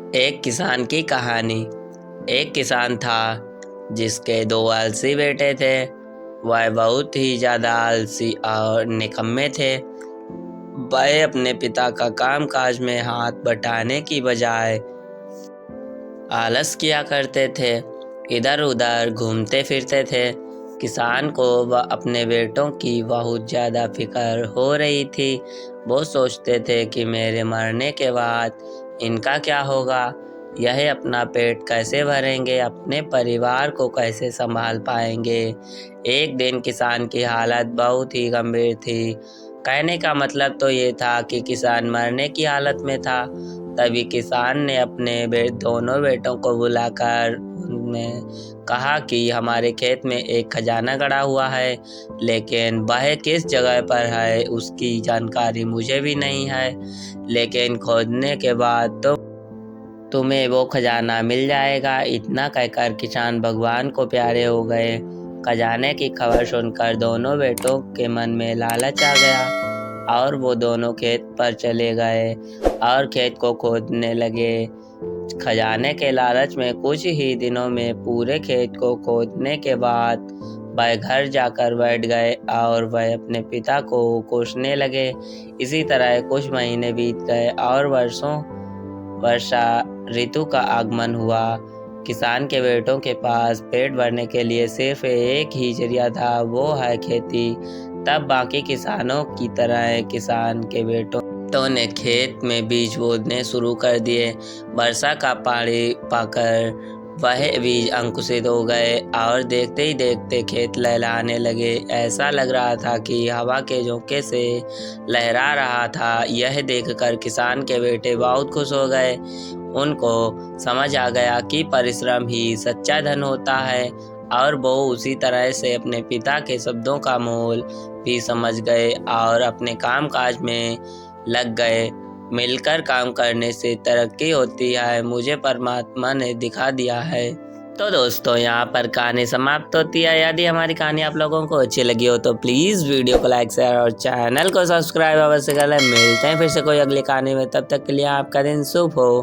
एक किसान की कहानी। एक किसान था जिसके दो आलसी बेटे थे। वह बहुत ही ज़्यादा आलसी और निकम्मे थे। वह अपने पिता का कामकाज में हाथ बटाने की बजाय आलस किया करते थे, इधर उधर घूमते फिरते थे। किसान को वह अपने बेटों की बहुत ज़्यादा फिक्र हो रही थी। वो सोचते थे कि मेरे मरने के बाद इनका क्या होगा, यह अपना पेट कैसे भरेंगे, अपने परिवार को कैसे संभाल पाएंगे। एक दिन किसान की हालत बहुत ही गंभीर थी। कहने का मतलब तो ये था कि किसान मरने की हालत में था। तभी किसान ने अपने दोनों बेटों को बुलाकर उनमें कहा कि हमारे खेत में एक खजाना गड़ा हुआ है, लेकिन वह किस जगह पर है उसकी जानकारी मुझे भी नहीं है, लेकिन खोदने के बाद तो तुम्हें वो खजाना मिल जाएगा। इतना कहकर किसान भगवान को प्यारे हो गए। खजाने की खबर सुनकर दोनों बेटों के मन में लालच आ गया और वो दोनों खेत पर चले गए और खेत को खोदने लगे। खजाने के लालच में कुछ ही दिनों में पूरे खेत को खोदने के बाद वह घर जाकर बैठ गए और वह अपने पिता को कोसने लगे। इसी तरह कुछ महीने बीत गए और वर्षा ऋतु का आगमन हुआ। किसान के बेटों के पास पेट भरने के लिए सिर्फ एक ही जरिया था, वो है खेती। तब बाकी किसानों की तरह किसान के बेटों ने खेत में बीज बोने शुरू कर दिए। वर्षा का पानी पाकर वह बीज अंकुरित हो गए और देखते ही देखते खेत लहलहाने लगे। ऐसा लग रहा था कि हवा के झोंके से लहरा रहा था। यह देखकर किसान के बेटे बहुत खुश हो गए। उनको समझ आ गया कि परिश्रम ही सच्चा धन होता है और वो उसी तरह से अपने पिता के शब्दों का मोल भी समझ गए और अपने कामकाज में लग गए। मिलकर काम करने से तरक्की होती है, मुझे परमात्मा ने दिखा दिया है। तो दोस्तों, यहाँ पर कहानी समाप्त होती है। यदि हमारी कहानी आप लोगों को अच्छी लगी हो तो प्लीज़ वीडियो को लाइक, शेयर और चैनल को सब्सक्राइब अवश्य करें। मिलते हैं फिर से कोई अगली कहानी में, तब तक के लिए आपका दिन शुभ हो।